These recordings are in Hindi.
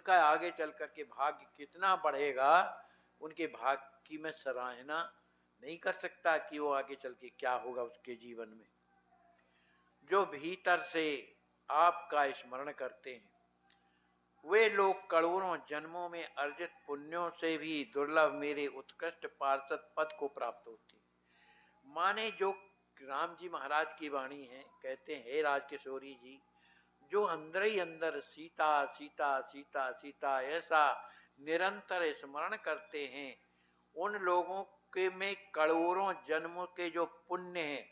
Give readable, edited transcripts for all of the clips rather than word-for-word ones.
उनका आगे चल कर के भाग्य कितना बढ़ेगा, उनके भाग्य की मैं सराहना नहीं कर सकता कि वो आगे चल के क्या होगा उसके जीवन में। जो भीतर से आपका स्मरण करते हैं वे लोग करोड़ों जन्मों में अर्जित पुण्यों से भी दुर्लभ मेरे उत्कृष्ट पार्षद पद को प्राप्त होते हैं। माने जो राम जी महाराज की वाणी है, कहते हैं हे राजकिशोरी जी, जो अंदर ही अंदर सीता सीता सीता सीता ऐसा निरंतर स्मरण करते हैं, उन लोगों के में करोड़ों जन्मों के जो पुण्य है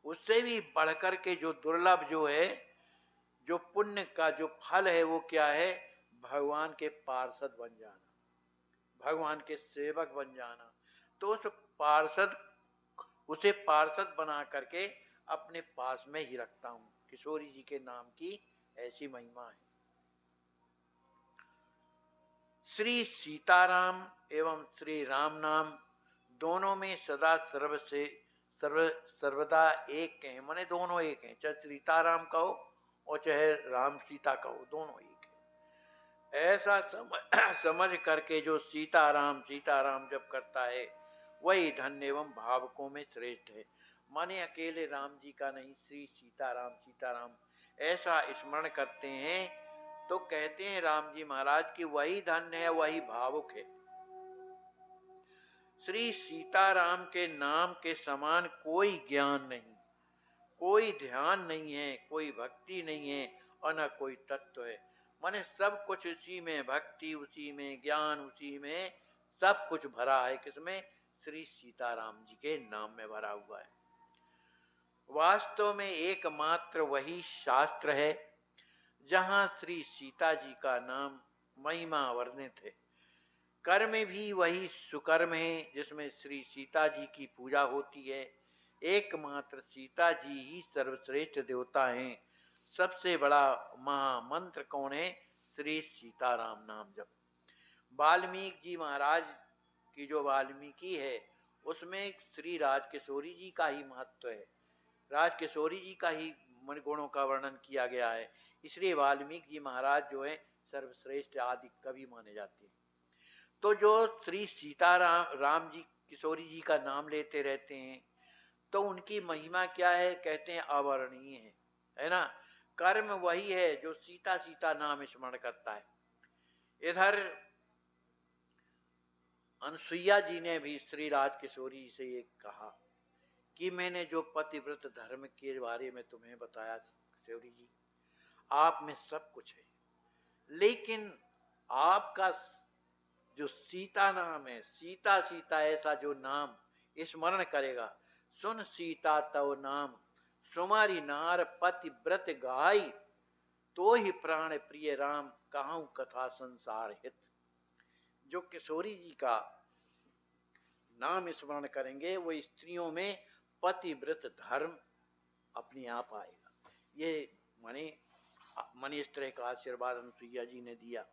उससे भी बढ़कर के जो दुर्लभ जो है, जो पुण्य का जो फल है वो क्या है, भगवान के पार्षद बन जाना, भगवान के सेवक बन जाना। तो उस पार्षद, उसे पार्षद बना करके अपने पास में ही रखता हूं। किशोरी जी के नाम की ऐसी महिमा है। श्री सीताराम एवं श्री राम नाम दोनों में सदा सर्वदा एक हैं, माने दोनों एक हैं, चाहे सीताराम कहो और चाहे राम सीता कहो, दोनों एक है। ऐसा समझ करके जो सीताराम जब करता है वही धन्य एवं भावकों में श्रेष्ठ है। माने अकेले राम जी का नहीं, श्री सीताराम ऐसा स्मरण करते हैं तो कहते हैं राम जी महाराज की वही धन्य है, वही भावुक है। श्री सीताराम के नाम के समान कोई ज्ञान नहीं, कोई ध्यान नहीं है, कोई भक्ति नहीं है और न कोई तत्व है। माने सब कुछ उसी में, भक्ति उसी में, ज्ञान उसी में, सब कुछ भरा है किसमें, श्री सीताराम जी के नाम में भरा हुआ है। वास्तव में एकमात्र वही शास्त्र है जहां श्री सीता जी का नाम महिमा वर्णित है। कर्म भी वही सुकर्म है जिसमें श्री सीता जी की पूजा होती है। एकमात्र सीता जी ही सर्वश्रेष्ठ देवता हैं। सबसे बड़ा महामंत्र कौन है, श्री सीताराम नाम जप। वाल्मीकि जी महाराज की जो वाल्मीकि है उसमें श्री राजकिशोरी जी का ही महत्व है, राजकिशोरी जी का ही मन गुणों का वर्णन किया गया है। इसलिए वाल्मीकि जी महाराज जो है सर्वश्रेष्ठ आदि कवि माने जाते हैं। तो जो श्री सीताराम राम जी किशोरी जी का नाम लेते रहते हैं तो उनकी महिमा क्या है, कहते हैं अवर्णनीय है ना। कर्म वही है जो सीता सीता नाम स्मरण करता है। इधर अनसुईया जी ने भी श्री राजकिशोरी से ये कहा कि मैंने जो पतिव्रत धर्म के बारे में तुम्हें बताया किशोरी जी, आप में सब कुछ है, लेकिन आपका जो सीता नाम है, सीता सीता ऐसा जो नाम स्मरण करेगा, सुन सीता तव नाम सुमारी नार पतिव्रत गाई, तो ही प्राण प्रिय राम कहूं कथा संसार हित। जो किशोरी जी का नाम स्मरण करेंगे वो स्त्रियों में पतिव्रत धर्म अपने आप आएगा। ये माने इस तरह का आशीर्वाद अनुसुईया जी ने दिया।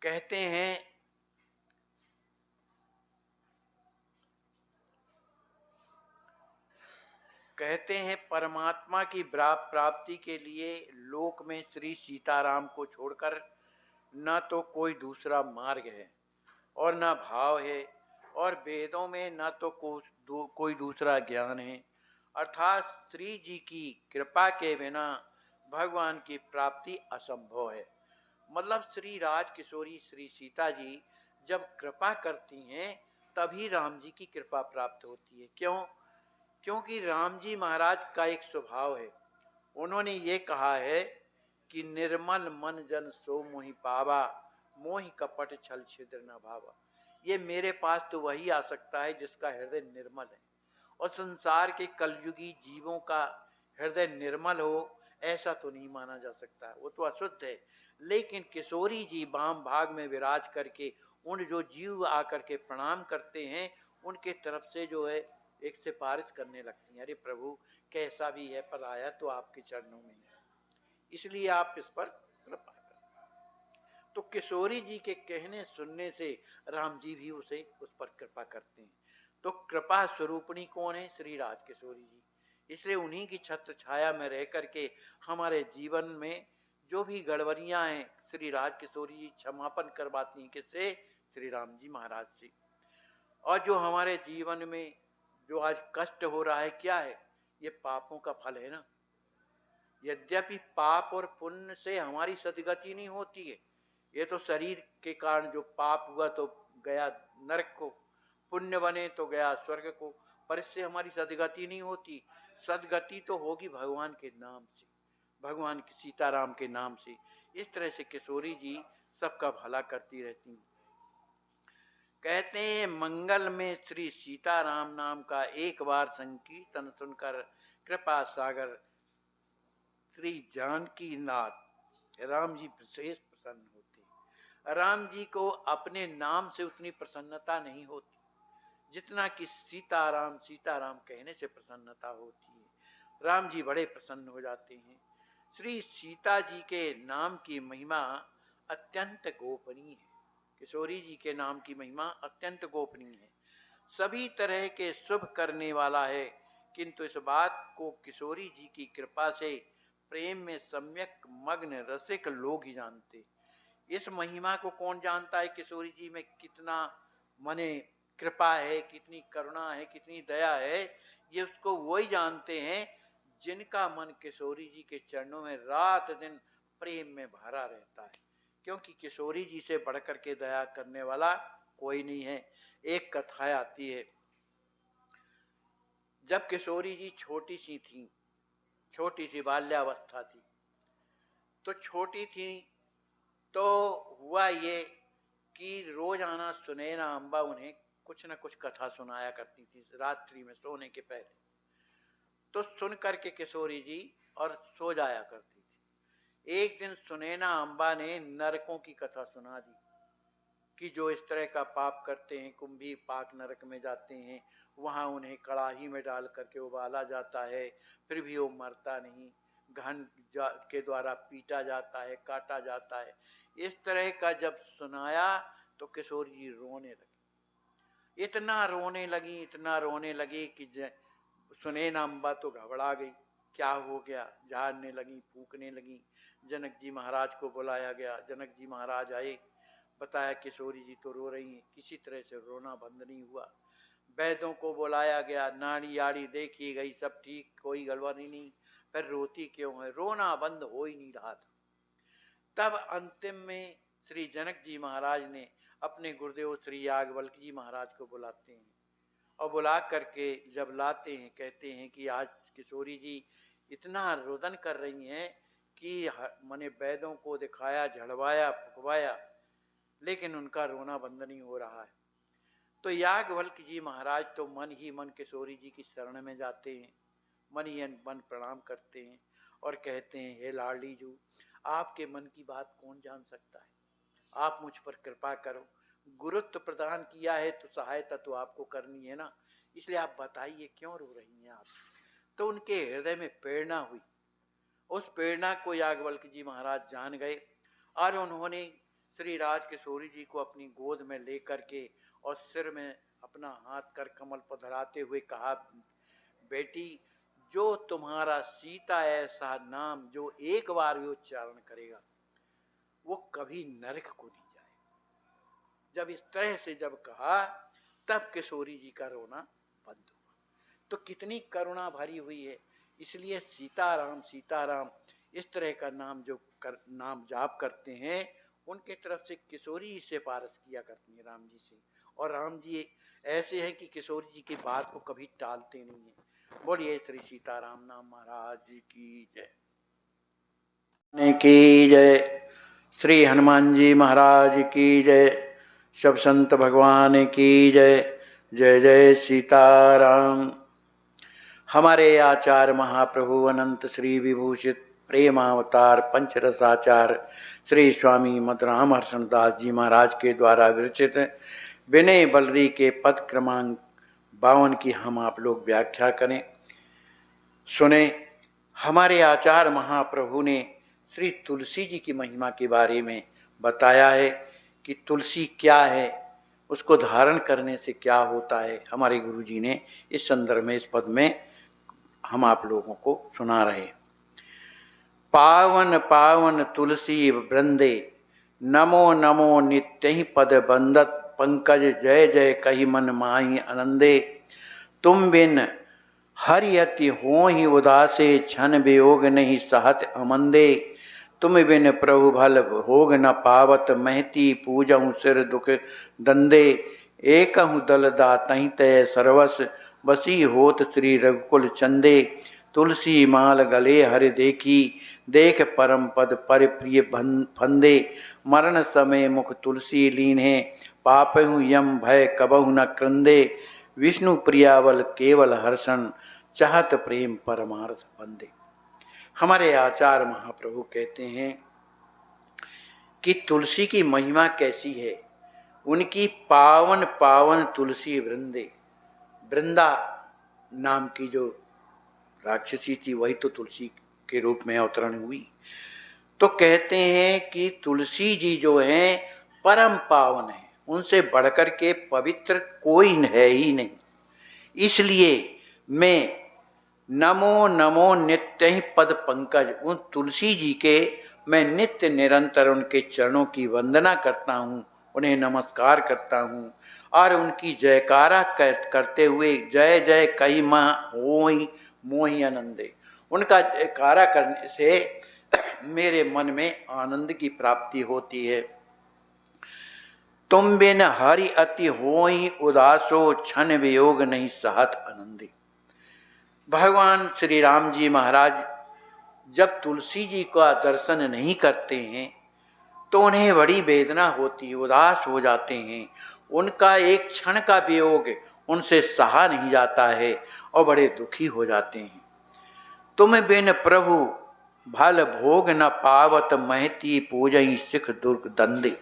कहते हैं परमात्मा की प्राप्ति के लिए लोक में श्री सीताराम को छोड़कर न तो कोई दूसरा मार्ग है और न भाव है, और वेदों में न तो कोई दूसरा ज्ञान है। अर्थात श्री जी की कृपा के बिना भगवान की प्राप्ति असंभव है। मतलब श्री राजकिशोरी श्री सीता जी जब कृपा करती हैं तभी राम जी की कृपा प्राप्त होती है। क्यों? क्योंकि राम जी महाराज का एक स्वभाव है, उन्होंने ये कहा है कि निर्मल मन जन सो मोहि पावा, मोहि कपट छल छिद्र न भावा। ये मेरे पास तो वही आ सकता है जिसका हृदय निर्मल है, और संसार के कलयुगी जीवों का हृदय निर्मल हो ऐसा तो नहीं माना जा सकता है, वो तो अशुद्ध है। लेकिन किशोरी जी वाम भाग में विराज करके उन जो जीव आकर के प्रणाम करते हैं उनके तरफ से जो है एक सिफारिश करने लगती हैं, अरे प्रभु कैसा भी है पर आया तो आपके चरणों में है, इसलिए आप इस पर कृपा करें। तो किशोरी जी के कहने सुनने से राम जी भी उस पर कृपा करते हैं। तो कृपा स्वरूपणी कौन है? श्री राजकिशोरी जी। इसलिए उन्हीं की छत्र छाया में रह करके हमारे जीवन में जो भी गड़बड़ियां हैं श्री राज किशोरी जी क्षमापन करवाती हैं किससे? श्री राम जी महाराज से। और जो हमारे जीवन में जो आज कष्ट हो रहा है क्या है? ये पापों का फल है ना। यद्यपि पाप और पुण्य से हमारी सदगति नहीं होती है, ये तो शरीर के कारण जो पाप हुआ तो गया नरक को, पुण्य बने तो गया स्वर्ग को, पर इससे हमारी सदगति नहीं होती। सदगति तो होगी भगवान के नाम से, भगवान के सीताराम के नाम से। इस तरह से किशोरी जी सबका भला करती रहती हैं। कहते हैं मंगल में श्री सीताराम नाम का एक बार संकीर्तन सुनकर कृपा सागर श्री जानकी नाथ राम जी विशेष प्रसन्न होते। राम जी को अपने नाम से उतनी प्रसन्नता नहीं होती जितना कि सीताराम सीताराम कहने से प्रसन्नता होती है। राम जी बड़े प्रसन्न हो जाते हैं। श्री सीता जी के नाम की महिमा अत्यंत गोपनीय है। किशोरी जी के नाम की महिमा अत्यंत गोपनीय है, सभी तरह के शुभ करने वाला है, किंतु इस बात को किशोरी जी की कृपा से प्रेम में सम्यक मग्न रसिक लोग ही जानते। इस महिमा को कौन जानता है? किशोरी जी में कितना मने कृपा है, कितनी करुणा है, कितनी दया है, ये उसको वही जानते हैं जिनका मन किशोरी जी के चरणों में रात दिन प्रेम में भरा रहता है। क्योंकि किशोरी जी से बढ़कर के दया करने वाला कोई नहीं है। एक कथा आती है, जब किशोरी जी छोटी सी थी, छोटी सी बाल्यावस्था थी, तो छोटी थी तो हुआ ये कि रोजाना सुनैना अम्बा उन्हें कुछ न कुछ कथा सुनाया करती थी रात्रि में सोने के पहले। तो सुन करके किशोरी जी और सो जाया करती थी। एक दिन सुनैना अम्बा ने नरकों की कथा सुना दी कि जो इस तरह का पाप करते हैं, कुंभी पाक नरक में जाते हैं, वहाँ उन्हें कड़ाही में डाल करके उबाला जाता है, फिर भी वो मरता नहीं, घन के द्वारा पीटा जाता है, काटा जाता है। इस तरह का जब सुनाया तो किशोरी जी रोने लगी, इतना रोने लगी, इतना रोने लगी कि सुनैना अम्बा तो घबरा गई, क्या हो गया, झाड़ने लगी, फूकने लगी। जनक जी महाराज को बुलाया गया, जनक जी महाराज आए, बताया किशोरी जी तो रो रही हैं, किसी तरह से रोना बंद नहीं हुआ। वैद्यों को बुलाया गया, नाड़ी आड़ी देखी गई, सब ठीक, कोई गड़बड़ी नहीं, फिर रोती क्यों है? रोना बंद हो ही नहीं रहा था। तब अंतिम में श्री जनक जी महाराज ने अपने गुरुदेव श्री याज्ञवल्क्य जी महाराज को बुलाते हैं, और बुला करके जब लाते हैं कहते हैं कि आज किशोरी जी इतना रुदन कर रही हैं कि मैंने वैद्यों को दिखाया, झड़वाया, फुकवाया, लेकिन उनका रोना बंद नहीं हो रहा है। तो याज्ञवल्क्य जी महाराज तो मन ही मन किशोरी जी की शरण में जाते हैं, मन ही मन प्रणाम करते हैं और कहते हैं, हे लाडली जू, आपके मन की बात कौन जान सकता है, आप मुझ पर कृपा करो, गुरुत्व प्रदान किया है तो सहायता तो आपको करनी है ना, इसलिए आप बताइए क्यों रो रही हैं आप। तो उनके हृदय में प्रेरणा हुई, उस प्रेरणा को याज्ञवल्क्य जी महाराज जान गए और उन्होंने श्री राज किशोरी जी को अपनी गोद में लेकर के और सिर में अपना हाथ कर कमल पर धराते हुए कहा, बेटी, जो तुम्हारा सीता ऐसा नाम जो एक बार भी उच्चारण करेगा वो कभी नरक को नहीं जाए। जब इस तरह से जब कहा तब किशोरी जी का रोना बंद हुआ। तो कितनी करुणा भरी हुई है। इसलिए सीताराम सीताराम इस तरह का नाम जो नाम जाप करते हैं उनके तरफ से किशोरी से पारस किया करती है राम जी से। और राम जी ऐसे हैं कि किशोरी जी की बात को कभी टालते नहीं है। बोलिए श्री सीताराम नाम महाराज की जय की जय। श्री हनुमान जी महाराज की जय। सब संत भगवान की जय। जय जय सीताराम। हमारे आचार्य महाप्रभु अनंत श्री विभूषित प्रेमावतार पंचरसाचार श्री स्वामी मदराम हर्षणदास जी महाराज के द्वारा विरचित विनय बलरी के पद क्रमांक 52 की हम आप लोग व्याख्या करें, सुने। हमारे आचार्य महाप्रभु ने श्री तुलसी जी की महिमा के बारे में बताया है कि तुलसी क्या है, उसको धारण करने से क्या होता है। हमारे गुरु जी ने इस संदर्भ में इस पद में हम आप लोगों को सुना रहे। पावन पावन तुलसी वृंदे, नमो नमो नित्य ही पद बंदत पंकज, जय जय कही मन माही आनंदे। तुम बिन हरि अति हो ही उदासे, क्षण वियोग नहीं सहत अमंदे। तुम बिन प्रभु भल भोग न पावत, महती पूजहु सिर दुख दंदे। एकहु दल दातहि तय सर्वस, बसी होत श्री रघुकुल चंदे। तुलसी माल गले हरि देखी, देख परम पद परिप्रिय फंदे। मरण समय मुख तुलसी लीन्हे, पापहु यम भय कबहु न क्रंदे। विष्णु प्रियावल केवल हर्षण, चाहत प्रेम परमार्थ बंदे। हमारे आचार्य महाप्रभु कहते हैं कि तुलसी की महिमा कैसी है। उनकी पावन पावन तुलसी वृंदे, वृंदा नाम की जो राक्षसी थी वही तो तुलसी के रूप में अवतरण हुई। तो कहते हैं कि तुलसी जी जो हैं परम पावन है, उनसे बढ़कर के पवित्र कोई है ही नहीं। इसलिए मैं नमो नमो नित्य ही पद पंकज, उन तुलसी जी के मैं नित्य निरंतर उनके चरणों की वंदना करता हूँ, उन्हें नमस्कार करता हूँ और उनकी जयकारा करते हुए जय जय कही माँ होई मोहि आनंदे। उनका जयकारा करने से मेरे मन में आनंद की प्राप्ति होती है। तुम बिन हरि अति होई उदासो, क्षण वियोग नहीं सहत आनंदे। भगवान श्री राम जी महाराज जब तुलसी जी का दर्शन नहीं करते हैं तो उन्हें बड़ी वेदना होती है, उदास हो जाते हैं। उनका एक क्षण का वियोग उनसे सहा नहीं जाता है और बड़े दुखी हो जाते हैं। तुम बिन प्रभु भल भोग न पावत, महती पूजई सिख दुर्ग दंदे।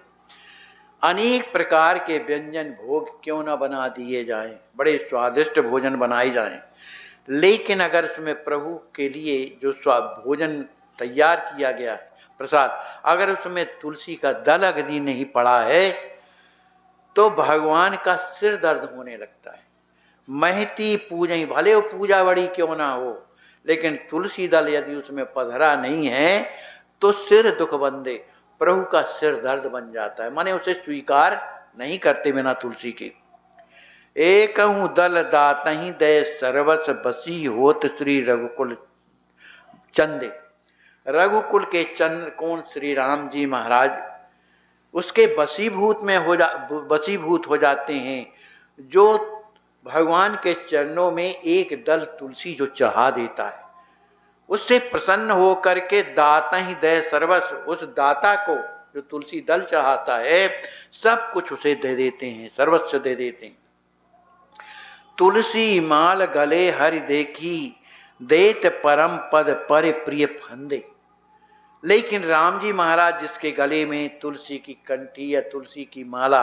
अनेक प्रकार के व्यंजन भोग क्यों न बना दिए जाएं, बड़े स्वादिष्ट भोजन बनाए जाएं, लेकिन अगर उसमें प्रभु के लिए जो भोजन तैयार किया गया है प्रसाद, अगर उसमें तुलसी का दल अग्नि नहीं पड़ा है तो भगवान का सिर दर्द होने लगता है। महती पूजई, भले वो पूजा बड़ी क्यों ना हो, लेकिन तुलसी दल यदि उसमें पधरा नहीं है तो सिर दुख बंदे, प्रभु का सिर दर्द बन जाता है, माने उसे स्वीकार नहीं करते बिना तुलसी के। एकहु दल दातहि दय सर्वस, बसी होत श्री रघुकुल चंदे। रघुकुल के चंद्र कौन श्री राम जी महाराज उसके बसीभूत हो जाते हैं। जो भगवान के चरणों में एक दल तुलसी जो चढ़ा देता है, उससे प्रसन्न हो करके दाता ही दय सर्वस, उस दाता को जो तुलसी दल चढ़ाता है सब कुछ उसे दे देते हैं, सर्वस्व दे देते हैं। तुलसी माल गले हरि देखी, देत परम पद पर प्रिय फंदे। लेकिन राम जी महाराज जिसके गले में तुलसी की कंठी या तुलसी की माला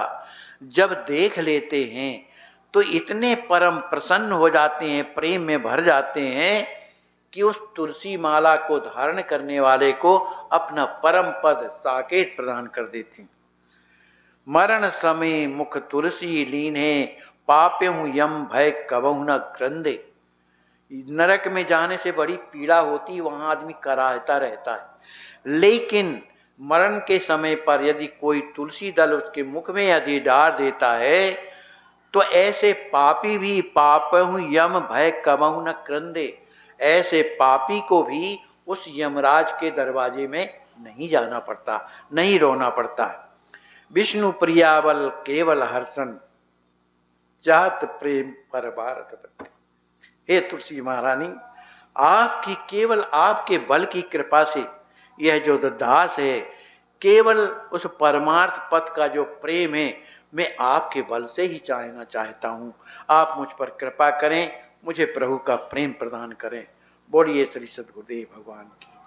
जब देख लेते हैं तो इतने परम प्रसन्न हो जाते हैं, प्रेम में भर जाते हैं कि उस तुलसी माला को धारण करने वाले को अपना परम पद साकेत प्रदान कर देते हैं। मरण समय मुख तुलसी लीन्हे, पाप्यहु यम भय कबहु न क्रंदे। नरक में जाने से बड़ी पीड़ा होती है, वहां आदमी कराहता रहता है, लेकिन मरण के समय पर यदि कोई तुलसी दल उसके मुख में यदि डाल देता है तो ऐसे पापी भी पापहु यम भय कबहु न क्रंदे, ऐसे पापी को भी उस यमराज के दरवाजे में नहीं जाना पड़ता, नहीं रोना पड़ता है। विष्णु प्रियावल केवल हर्षण, चाहत प्रेम पर भारत बंदे। हे तुलसी महारानी, आपकी केवल आपके बल की कृपा से यह जो दास है, केवल उस परमार्थ पथ का जो प्रेम है मैं आपके बल से ही चाहना चाहता हूँ। आप मुझ पर कृपा करें, मुझे प्रभु का प्रेम प्रदान करें। बोलिए श्री सद्गुरुदेव भगवान की।